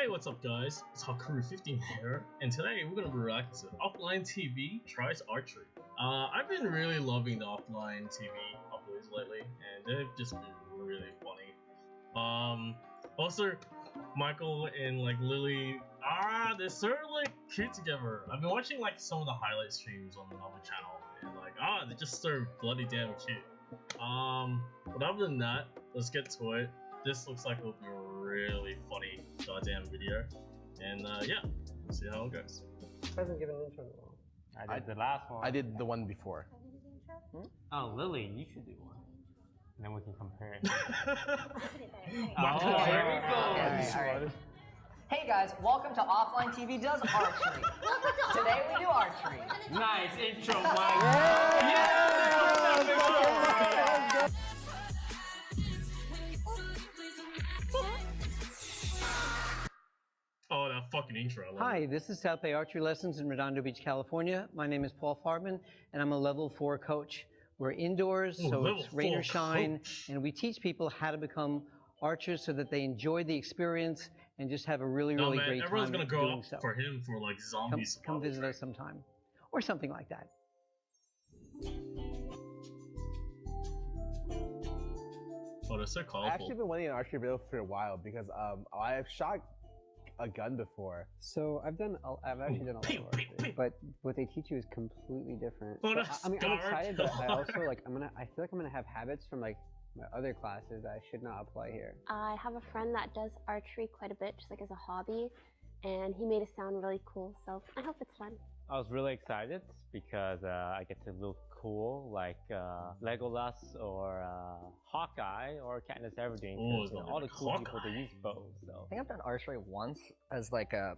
Hey, what's up guys? It's Archery15 here, and today we're gonna react to OfflineTV tries archery. I've been really loving the OfflineTV uploads lately, and they've just been really funny. Also, Michael and like Lily, they're sort of like cute together. I've been watching like some of the highlight streams on another channel, and like, they're just so bloody damn cute. But other than that, let's get to it. This looks like it'll be a really funny goddamn video, and yeah, see how it goes. Hasn't given an intro in a while. I did the last one. I did the one before. Oh, Lily, you should do one. And then we can compare it. Here Alright. Hey guys, welcome to OfflineTV Does Archery. Today we do archery. Nice intro, Mike. Oh, that fucking intro. I love Hi, it. this is South Bay Archery Lessons in Redondo Beach, California. My name is Paul Farbman, and I'm a level 4 coach. We're indoors, so it's rain or shine, and we teach people how to become archers so that they enjoy the experience and just have a really great time. Everyone's gonna go doing up so. for him for like zombies. Come visit us sometime, or something like that. Oh, they're so colorful. I've actually been wanting an archery video for a while because I've shot a gun before. So I've actually done a lot of archery, but what they teach you is completely different. Oh, So, I'm excited, but I also I feel like I'm gonna have habits from like my other classes that I should not apply here. I have a friend that does archery quite a bit, just like as a hobby, and he made it sound really cool, so I hope it's fun. I was really excited because I get to look cool like Legolas or Hawkeye or Katniss Everdeen. All the cool people that use bows. So. I think I've done archery once as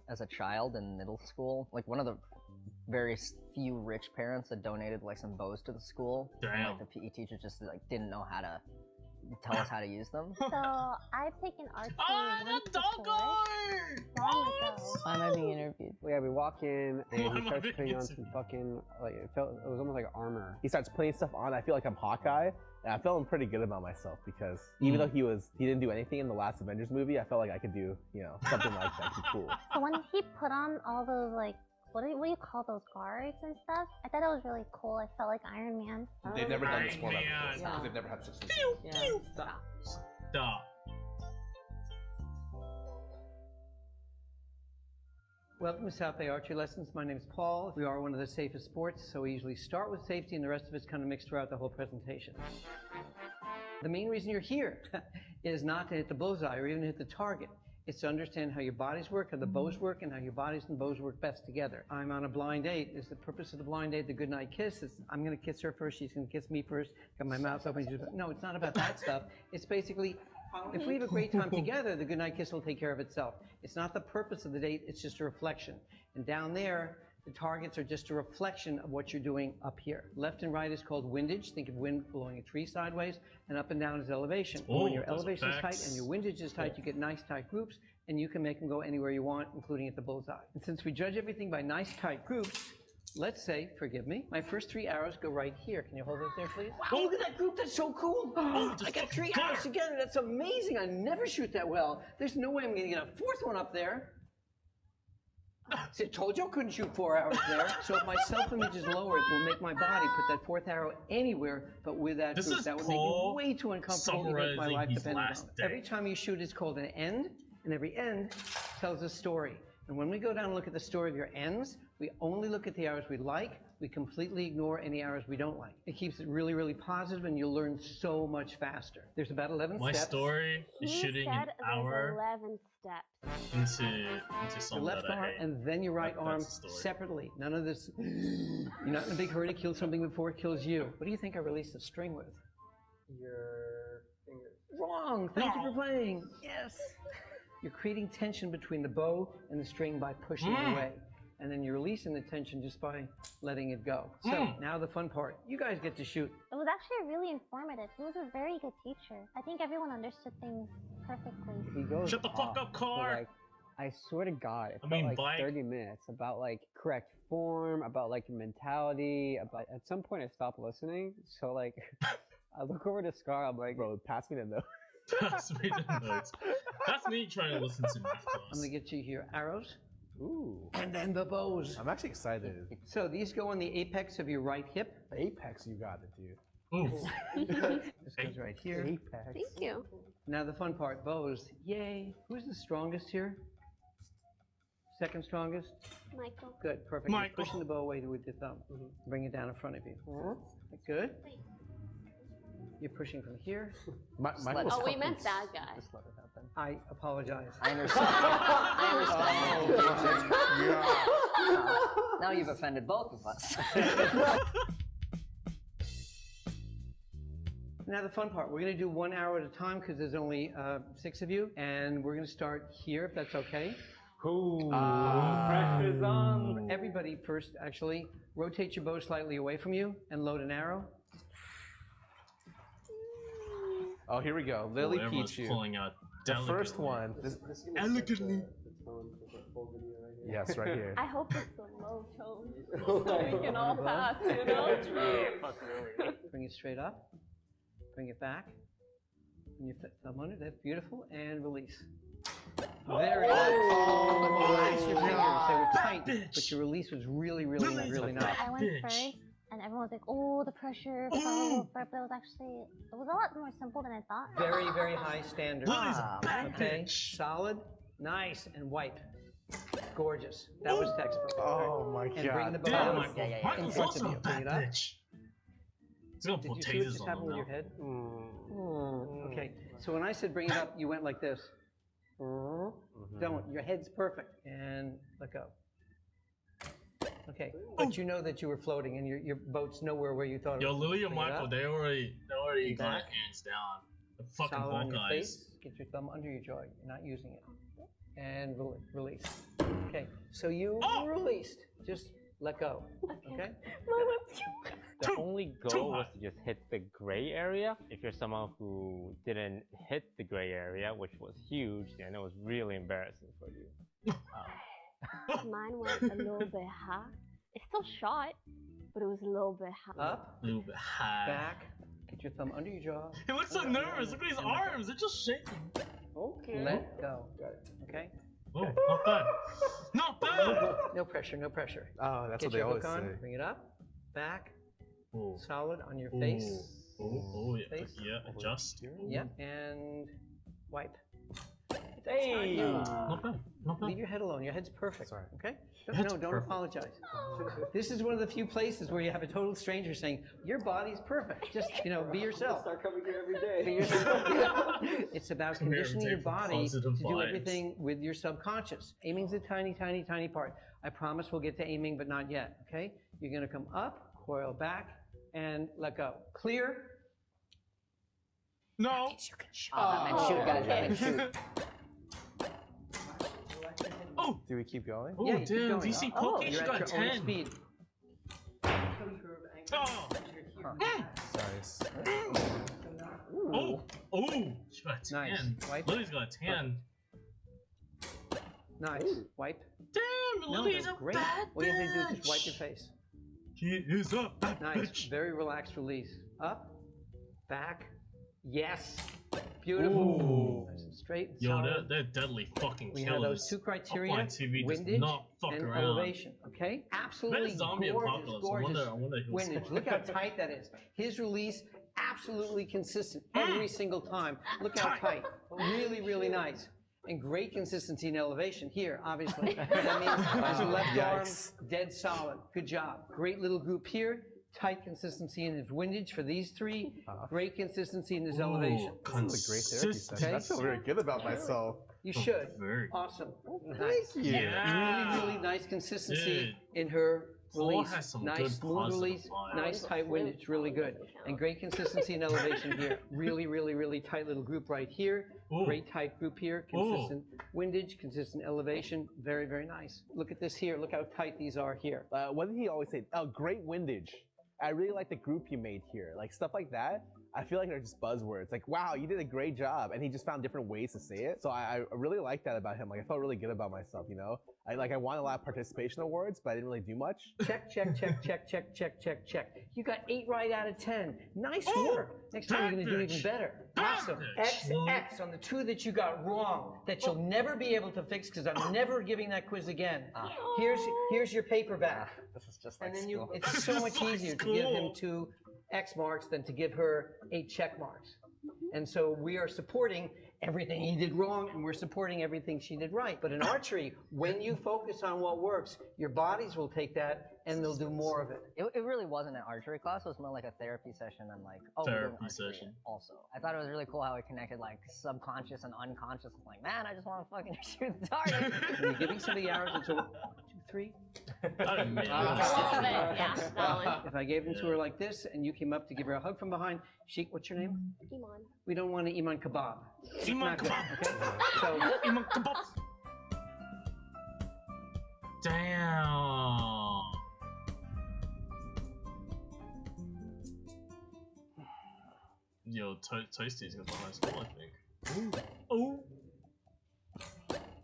as a child in middle school. Like one of the very few rich parents that donated like some bows to the school. Damn. And, like the PE teacher just like didn't know how to tell us how to use them. So I've taken archery once the before, long ago. Why am I being interviewed? Well, yeah, we walk in and he starts putting on some fucking it was almost like armor. He starts putting stuff on. I feel like I'm Hawkeye, and I'm feeling pretty good about myself because even though he didn't do anything in the last Avengers movie, I felt like I could do something like that. Be cool. So when he put on all those what do you call those guards and stuff? I thought it was really cool. I felt like Iron Man. They've never done this Iron format Man. before because they've never had success. Stop. Welcome to South Bay Archery Lessons. My name is Paul. We are one of the safest sports, so we usually start with safety and the rest of it's kind of mixed throughout the whole presentation. The main reason you're here is not to hit the bullseye or even hit the target. It's to understand how your bodies work, how the bows work, and how your bodies and bows work best together. I'm on a blind date. Is the purpose of the blind date the goodnight kiss? I'm going to kiss her first, she's going to kiss me first, got my mouth open. No, it's not about that stuff. It's basically, if we have a great time together, the goodnight kiss will take care of itself. It's not the purpose of the date, it's just a reflection. And down there, the targets are just a reflection of what you're doing up here. Left and right is called windage. Think of wind blowing a tree sideways, and up and down is elevation. When your elevation is tight and your windage is tight, you get nice tight groups, and you can make them go anywhere you want, including at the bullseye. And since we judge everything by nice tight groups, let's say, forgive me, my first 3 arrows go right here. Can you hold those there, please? Wow, look at that group, that's so cool. I got 3 arrows together, that's amazing. I never shoot that well. There's no way I'm gonna get a 4th one up there. See, I told you I couldn't shoot 4 arrows there. So if my self-image is lower, it will make my body put that 4th arrow anywhere but with that group. That would make me way too uncomfortable to make my life dependent on it. Every time you shoot, it's called an end, and every end tells a story. And when we go down and look at the story of your ends, we only look at the arrows we like. We completely ignore any arrows we don't like. It keeps it really, really positive, and you'll learn so much faster. There's about 11 steps. My story is shooting an hour 11 steps. into something Your left that I arm hate. and then your right arm That's the story. separately. None of this, you're not in a big hurry to kill something before it kills you. What do you think I released the string with? Your fingers. Wrong! Thank you for playing. Yes! You're creating tension between the bow and the string by pushing it away. And then you're releasing the tension just by letting it go. So now the fun part. You guys get to shoot. It was actually really informative. He was a very good teacher. I think everyone understood things perfectly. He goes Shut the fuck up, car! I swear to God, it I felt mean, like bike. 30 minutes about like correct form, about like your mentality, about at some point I stopped listening. So like I look over to Scar, I'm like, Bro, pass me the note. Pass me the notes. That's me trying to listen to math class. I'm gonna get you here arrows. Ooh. And then the bows. I'm actually excited. So these go on the apex of your right hip. Apex, you got it, dude. Ooh. This goes right here. Apex. Thank you. Now the fun part, bows. Yay. Who's the strongest here? Second strongest? Michael. Good, perfect. Michael. You're pushing the bow away with your thumb. Bring it down in front of you. Good. You're pushing from here. Michael's Oh, we fucking- meant that guy. Just let it happen. I apologize. I understand. Now you've offended both of us. Now the fun part, we're gonna do 1 arrow at a time because there's only 6 of you, and we're gonna start here if that's okay. Cool. Pressure's on. Everybody first, actually, rotate your bow slightly away from you and load an arrow. Oh, here we go. Lily Everyone's Pichu. pulling out The delicately. first one. Elegantly. Yes, right here. I hope it's a low tone so we can all pass, you know? Bring it straight up. Bring it back. Bring your thumb under. That's beautiful. And release. Very nice. Relax your fingers. They were tight, but your release was really, really, really nice. I went first, and everyone was like, "Oh, the pressure fell," but it was actually a lot more simple than I thought. Very, very high standard. Lily's a bad Okay, bitch. solid, nice, and wipe. Gorgeous. That was textbook. Oh my And bring the god. bow Damn, down Michael. yeah. Michael's In front also of a you. Bring bad it up. bitch. He's gonna Did put you see what tasers just on happened them with your now. head? Okay, so when I said bring it up, you went like this. Don't. Your head's perfect. And let go. Okay, but you know that you were floating and your boat's nowhere where you thought it Yo, was. Lily and Bring it Michael, up. they already got Back. hands down. The fucking Solid on your Hawkeyes. face. Get your thumb under your jaw. You're not using it. And release. Okay, so you released. Just let go. Okay? The only goal was to just hit the gray area. If you're someone who didn't hit the gray area, which was huge, then it was really embarrassing for you. Mine went a little bit high. It still shot, but it was a little bit high. Up, A little bit high. back. Get your thumb under your jaw. He looks so nervous. Look at his arms. They're just shaking. Okay. Let go. Okay? Oh, not bad. Not bad. No pressure, no pressure. Oh, that's Get what they your always hook on. say. Bring it up. Back. Oh, Solid on your face. oh, yeah, Face. yeah. Adjust. Yep. And wipe. Hey! Not bad. Not bad. Leave your head alone. Your head's perfect. Sorry. Okay? Head's No, don't perfect. apologize. This is one of the few places where you have a total stranger saying, your body's perfect. Just, be yourself. Start coming here every day. Be yourself. It's about Come here and conditioning your take the body to positive do vibes. everything with your subconscious. Aiming's a tiny, tiny, tiny part. I promise we'll get to aiming, but not yet, okay? You're gonna come up, coil back, and let go. Clear? No. That meant shoot, guys. That meant shoot. Oh, Do we keep going? oh, Yeah, you keep damn. going. Do you see Oh, Pokey? She you're got at your own 10. speed. Oh. Sorry. Oh. Oh. She got a 10. Nice. Wipe. Lily's got a 10. Nice. Wipe. Damn, No, Lily's that's a great. bad All you have to do is just bitch. wipe your face. She is a bad Nice. bitch. Very relaxed release. Up, back. Yes. Beautiful. Ooh. Nice and straight. And Yo, solid. they're deadly fucking We killers. have those two criteria: Offline TV does windage not fuck and around. elevation. Okay, That absolutely is zombie gorgeous, apocalypse. gorgeous I wonder who was windage. Look how tight that is. His release absolutely consistent every single time. Look how tight. Really, really nice. And great consistency in elevation here, obviously. That means his left arm, Yikes. dead solid. Good job. Great little group here. Tight consistency in his windage for these three. Great consistency in his elevation. This is a great therapy session. I feel very good about myself. You should. Very. Awesome. Nice. you. Yeah. Really, really nice consistency Dude. in her Paul release. has some Nice good smooth positive release, vibes. nice tight windage, really good. And great consistency in elevation here. Really, really, really tight little group right here. Ooh. Great tight group here. Consistent windage, consistent elevation. Very, very nice. Look at this here. Look how tight these are here. What did he always say? Oh, great windage. I really like the group you made here. Like stuff like that. I feel like they're just buzzwords. Like, wow, you did a great job. And he just found different ways to say it. So I really like that about him. Like, I felt really good about myself, you know? I won a lot of participation awards, but I didn't really do much. Check, check, check, check, check, check, check, check. You got 8 right out of 10. Nice work. Next time you're going to do even better. Awesome. X on the 2 that you got wrong that you'll never be able to fix because I'm never giving that quiz again. Here's your paper back. This is just like And then school. it's so much easier to give him 2 X marks than to give her 8 check marks. And so we are supporting everything he did wrong and we're supporting everything she did right. But in archery, when you focus on what works, your bodies will take that and they'll do more of it. It really wasn't an archery class. It was more like a therapy session and like, oh, Therapy session. Also, I thought it was really cool how it connected like subconscious and unconscious. It's like, man, I just want to fucking shoot the target. When you're giving somebody arrows, it's a 1, 2, 3. A little bit, yeah, that one. If I gave them to her like this and you came up to give her a hug from behind, Sheik, what's your name? Iman. We don't want an Iman kebab. Iman Not good, kebab. okay? So, Iman kebab. Damn. Yo, Toasty's got the high score, I think. Ooh. Oh.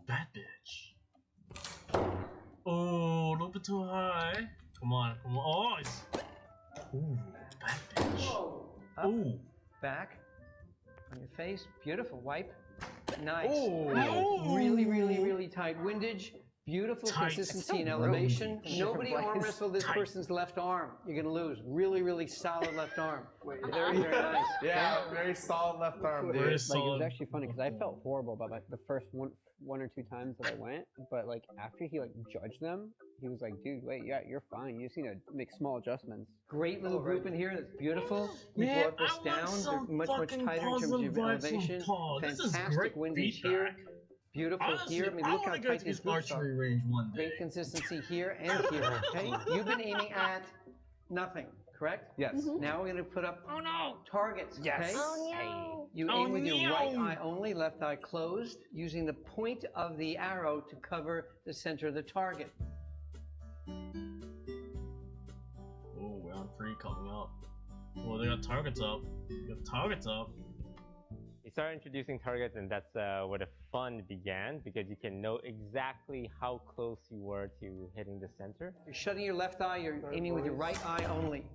Bad bitch. Oh, a little bit too high. Come on, come on. Oh, it's. Ooh, bad bitch. up, Ooh. back, on your face. Beautiful. Wipe. Nice. Ooh. Really, really, really tight windage. Beautiful Tight. consistency and It's so elevation. rude. Nobody arm wrestle this Tight. person's left arm. You're gonna lose. Really, really solid left arm. Very, very nice. Yeah, very solid left arm, dude. Very Like, it was solid. actually funny because I felt horrible about like the first one or two times that I went, but like after he like judged them, he was like, "Dude, wait, yeah, you're fine. You just need to make small adjustments." Great little group in here. That's beautiful. We Yeah, brought this I want down. They're some much fucking tighter in terms of positive vibes from elevation. Paul. This is Fantastic great windage feedback. here. Beautiful Honestly, here. I mean, I look how want to go tight to these this groups are. archery range one day. Great consistency here and here. Okay, you've been aiming at nothing, correct? Yes. Now we're going to put up targets. Yes. Okay? Oh no. You Oh, aim with your right no. eye only, left eye closed, using the point of the arrow to cover the center of the target. Oh, round 3 coming up. Well, they got targets up. They got targets up. You start introducing targets, and that's where the fun began, because you can know exactly how close you were to hitting the center. You're shutting your left eye, you're aiming with your right eye only.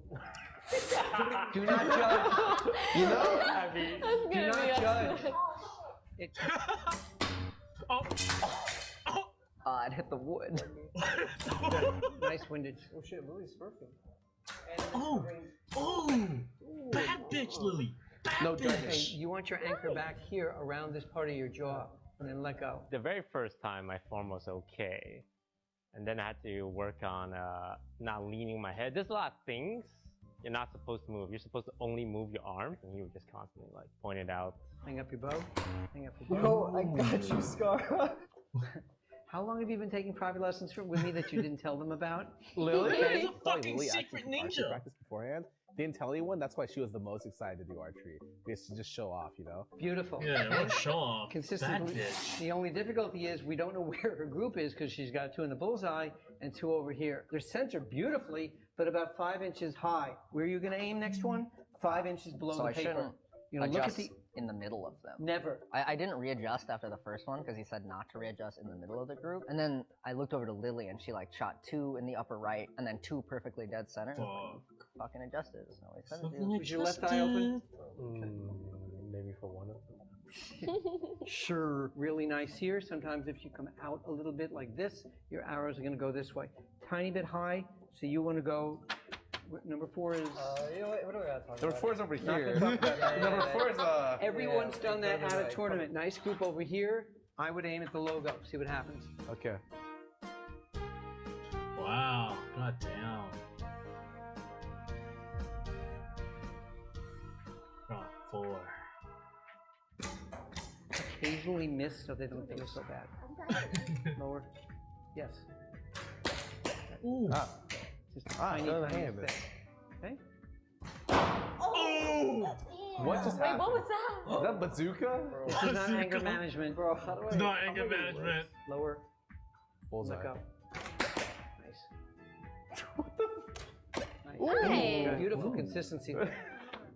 Do not judge. You know, I mean, That's Do gonna not be judge. It, Oh. Oh. It hit the wood. nice windage. Oh shit, Lily's smurfing. Oh. Oh. Bad bitch, Lily. Bad No bitch. judging. Okay, you want your anchor back here around this part of your jaw, and then let go. the very first time my form was okay, and then I had to work on not leaning my head. There's a lot of things you're not supposed to move. You're supposed to only move your arm, and he would just constantly like point it out. Hang up your bow. Hang up your bow. I got you, Scar. How long have you been taking private lessons with me that you didn't tell them about? Lily is Okay. a fucking Lily secret actually archery ninja. practice beforehand. Didn't tell anyone. That's why she was the most excited to do archery. Because to just show off, you know. Beautiful. Yeah, what a show off. Bad Consistently. bitch. The only difficulty is we don't know where her group is because she's got 2 in the bullseye and 2 over here. They're centered beautifully, but about 5 inches high. Where are you going to aim next one? 5 inches below So the I paper. shouldn't You know, look at adjust the in the middle of them. never. I didn't readjust after the first one because he said not to readjust in the middle of the group. And then I looked over to Lily and she like shot 2 in the upper right and then 2 perfectly dead center. I was like, fucking adjusted. That's not what he said to do. Was your left eye open? Maybe for one of them. Sure. Really nice here. Sometimes if you come out a little bit like this, your arrows are going to go this way. Tiny bit high, so you want to go. Number 4 is. You know what do we gotta talk Number 4 is over Not here. gonna talk about that. Number 4 is Everyone's done that at a tournament. Nice group over here. I would aim at the logo. See what happens. Okay. Wow. God damn. Oh, 4. Occasionally miss so they don't feel so bad. Lower. Yes. Ooh. Just a Ah, tiny, go tiny ahead. bit. Okay. Oh! What just Wait, happened? what was that? Is that bazooka? This is not anger management. Bro, how do I? It's not anger management. Lower. Bullseye. Let go. Nice. Nice. Nice. Beautiful consistency.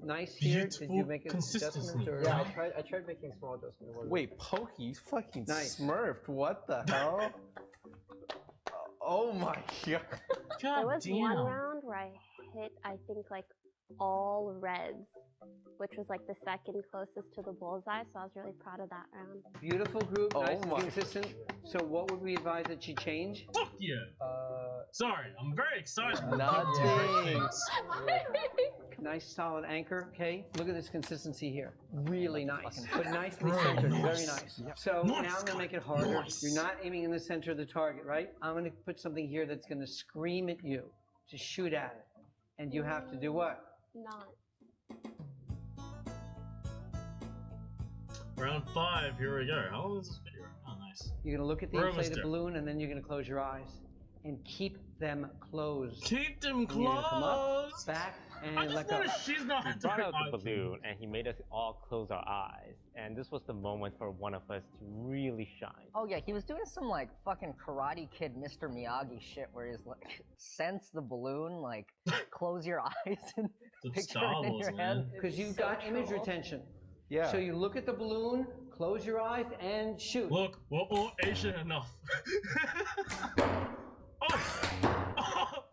nice here. Did you make an adjustment? Or... Yeah, I tried making small adjustments. Wait, Pokey, you fucking Nice. smurfed. What the hell? Oh my god. There was one round where I hit, I think, like all reds, which was like the second closest to the bullseye, so I was really proud of that round. Beautiful group, Oh nice and my. consistent. So what would we advise that she change? Fuck yeah. Sorry, I'm very excited. Nothing. Nice solid anchor, okay? Look at this consistency here. Really nice, but nicely centered, very nice. So now I'm gonna make it harder. You're not aiming in the center of the target, right? I'm gonna put something here that's gonna scream at you to shoot at it. And you have to do what? Not. Round 5, here we go. How long is this video? Oh, nice. You're gonna look at the We're inflated almost there. balloon and then you're gonna close your eyes. And keep them closed. Keep them And you're gonna come up, closed. back, I and just let go. noticed she's not He brought out the doing balloon and he made us all close our eyes. And this was the moment for one of us to really shine. Oh yeah, he was doing some like fucking Karate Kid Mr. Miyagi shit where he's like, sense the balloon, like close your eyes and The picture Star it in Wars, your man. head. Because you've got image retention. Yeah. So you look at the balloon, close your eyes, and shoot. Look, we're all Asian enough. Oh!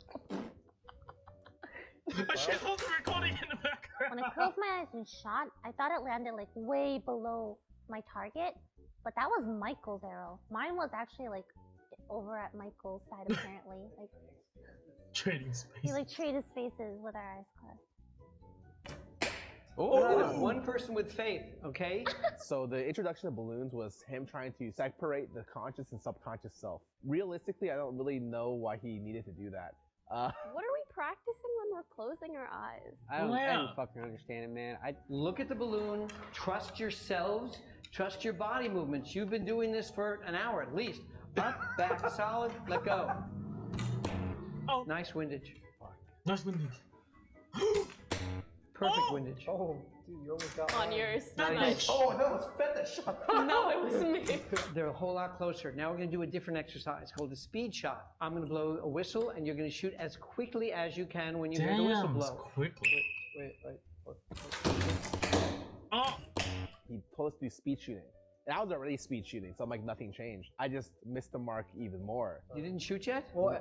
She was recording in the background. When I closed my eyes and shot, I thought it landed like way below my target, but that was Michael's arrow. Mine was actually like over at Michael's side apparently. Like Trading space. we like traded spaces with our eyes closed. Oh, one person with faith, okay? So the introduction of balloons was him trying to separate the conscious and subconscious self. Realistically, I don't really know why he needed to do that. What are we practicing when we're closing our eyes? I don't fucking understand it, man. Look at the balloon, trust yourselves, trust your body movements. You've been doing this for an hour at least. Up, back, solid, let go. Oh. Nice windage. Nice windage. Perfect windage. Oh, dude, you almost got On yours. Nice. Oh, that was fetish. No, it was me. They're a whole lot closer. Now we're going to do a different exercise called a speed shot. I'm going to blow a whistle, and you're going to shoot as quickly as you can when you hear the whistle blow. Quickly. Wait. Oh! He told us to do speed shooting. And I was already speed shooting, so I'm like, nothing changed. I just missed the mark even more. You didn't shoot yet? Well,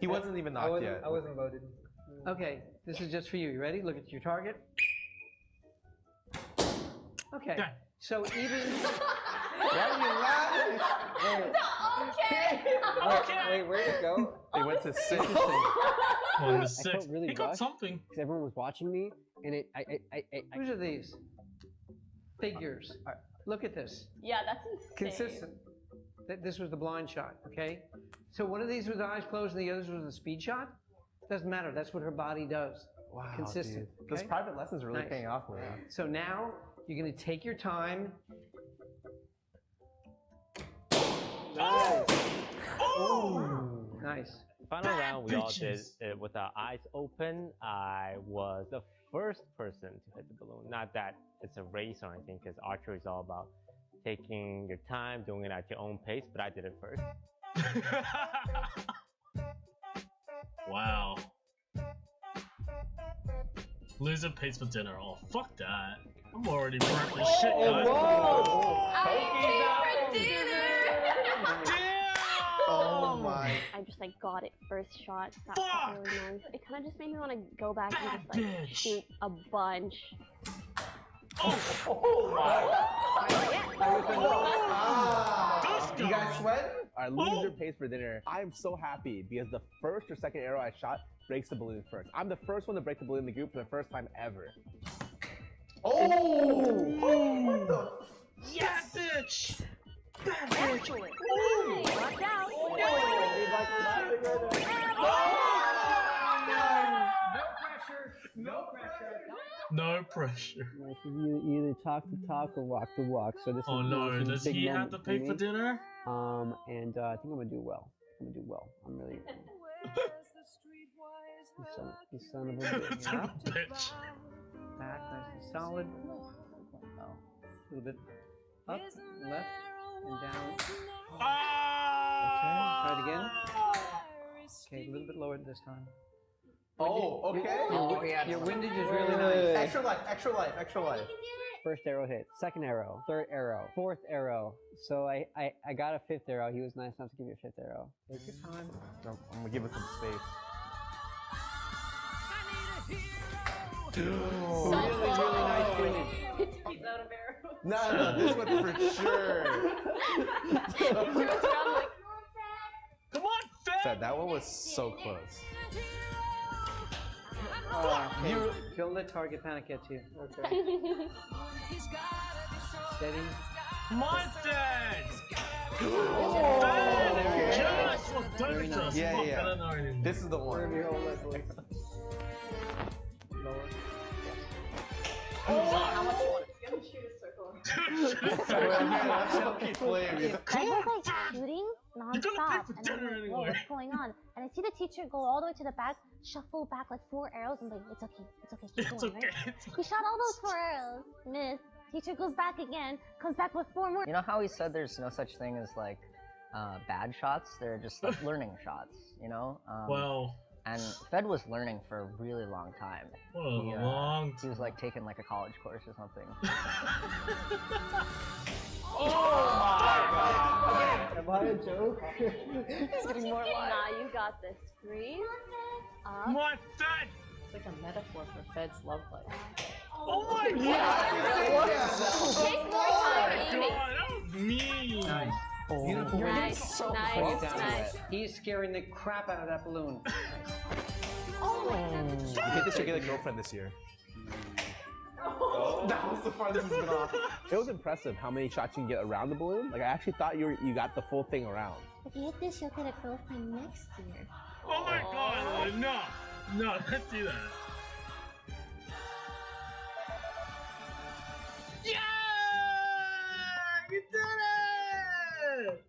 He wasn't even knocked yet. I wasn't voted. Okay, this is just for you. You ready? Look at your target. Okay, Okay. so even... Why are you laughing? Okay. Wait, where'd it go? They went to 6. On the I 6. felt really He got rushed something. because everyone was watching me, and Whose are these? Figures. Look at this. Yeah, that's insane. Consistent. This was the blind shot, okay? So one of these was eyes closed and the others was a speed shot? Doesn't matter. That's what her body does. Wow, Consistent. dude. Those okay? private lessons are really Nice. paying off, man. So now you're going to take your time. Oh! Nice. Final round, we all did bitches. it with our eyes open. I was the first person to hit the balloon. Not that it's a race or anything, because archery is all about taking your time, doing it at your own pace, but I did it first. Wow. Loser pays for dinner. Oh, fuck that. I'm already burnt the shit, guys. Damn! Oh my. I just like got it first shot. That Fuck! felt really nice. It kind of just made me want to go back and just like Bitch. shoot a bunch. Oh! You guys sweat? Our loser pays for dinner. I'm so happy because the first or second arrow I shot breaks the balloon first. I'm the first one to break the balloon in the group for the first time ever. What the? Yeah, bitch! Excellent. Watch out. No pressure. You either talk the talk or walk the walk. So this Oh is no, this is a does big he have moment to pay for me. dinner? And I think I'm gonna do well. I'm really. You son of a bitch. Son of a bitch. Back, nice and solid. A little bit up, left, and down. Ah! Try it again. Okay, a little bit lower this time. Oh, okay. Your windage is really nice. Extra life, extra life, extra life. First arrow hit, second arrow, third arrow, fourth arrow. So I got a fifth arrow. He was nice enough to give me a fifth arrow. Take your time. I'm gonna give it some space. Really nice windage. He's out of arrows. No, this one for sure. Come on, Fed! Fed, that one was so close. Okay. Don't let target panic get to you. Okay. Steady. Come on, Fed! Fed! Just what Very damage nice. us. Yeah, Fuck, yeah. I don't know anymore. This is the one. Wherever you hold that, boys. Lower. How much you want? He's gonna shoot a circle. Dude, Fed was like shooting non-stop, for and I'm dinner like, anyway. whoa, what's going on? And I see the teacher go all the way to the back, shuffle back like 4 arrows, and like, it's okay, keep It's going, okay. right? He shot all those 4 arrows, missed. Teacher goes back again, comes back with 4 more. You know how he said there's no such thing as like bad shots? They're just like learning shots, you know? Well, And Fed was learning for a really long time. what a He, long He was like taking like a college course or something. Am I a joke? He's getting more alive. Nah, you got this. Breathe. Up. Come on, Fed! It's like a metaphor for Fed's love life. Oh my god! Take more time, Amy. God, that was mean! Nice. Beautiful windage. Nice, Bring it nice, down to nice. it. He's scaring the crap out of that balloon. You hit this, you'll get a girlfriend this year. That was the farthest it's been off. It was impressive how many shots you can get around the balloon. Like I actually thought you got the full thing around. If you hit this, you'll get a girlfriend next year. Oh my god, no! No, don't do that. Yeah! You did it!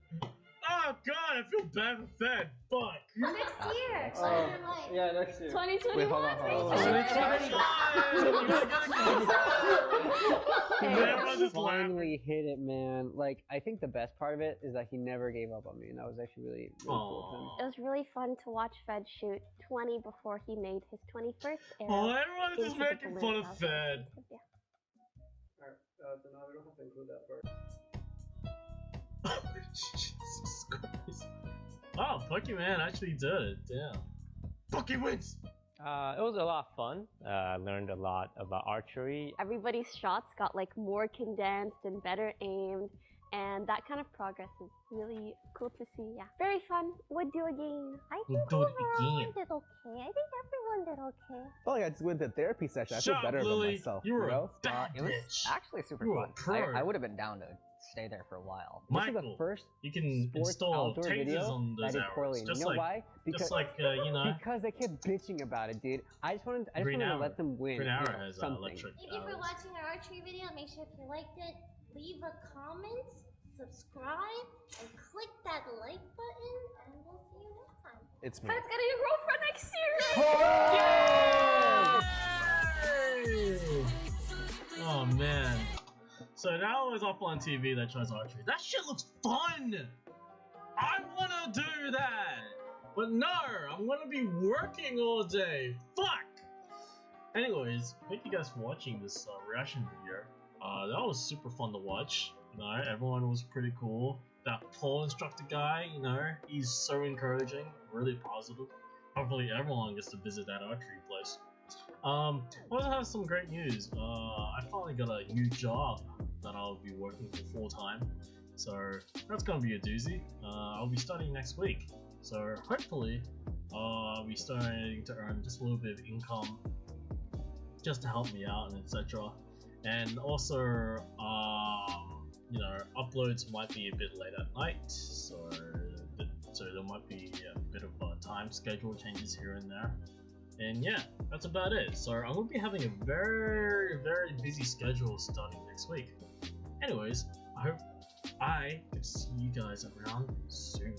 Oh god, I feel bad for Fed. Fuck. Next year! Yeah, next year. 2021. Wait, hold on, hold on. Everyone just laughing. Finally hit it, man. Like, I think the best part of it is that he never gave up on me, and that was actually really cool of him. It was really fun to watch Fed shoot 20 before he made his 21st arrow. Oh, everyone's just into the making fun balloon. of Fed. Yeah. So now we don't have to include that part. Jesus Christ. Wow, Pucky Man actually did it. Damn. Pucky wins! It was a lot of fun. I learned a lot about archery. Everybody's shots got like more condensed and better aimed, and that kind of progress is really cool to see. Yeah, very fun. Would do again. I We'll think do it overall again. I did okay. I think everyone did okay. I felt like I just went to therapy session. I feel Shut up, better about Lily. myself. You were know? a bad It was bitch. actually super You were a fun. pro. I would have been down to stay there for a while. This is the Michael, first you can sports install outdoor tasers video on that I those did poorly. arrows. And you know why? Just like, you know, Because they kept bitching about it, dude. I just wanted Green to Arrow. let them win. Green you Arrow know, has something. electric Thank you for arrows. watching our archery video. Make sure if you liked it, leave a comment, subscribe, and click that like button, and we'll see you next time. It's me. Fed's getting a girlfriend next year. Yay! Oh man. So now it's OfflineTV that tries archery. That shit looks fun! I wanna do that! But no, I'm gonna be working all day. Fuck! Anyways, thank you guys for watching this reaction video. That was super fun to watch. You know, everyone was pretty cool. That pole instructor guy, you know, he's so encouraging, really positive. Hopefully everyone gets to visit that archery place. I also have some great news. I finally got a new job that I'll be working for full time. So that's gonna be a doozy. I'll be starting next week. So hopefully I'll be starting to earn just a little bit of income just to help me out and etc. And also, you know, uploads might be a bit late at night, so there might be a bit of time schedule changes here and there. And yeah, that's about it. So I'm gonna be having a very, very busy schedule starting next week. Anyways, I hope I can see you guys around soon.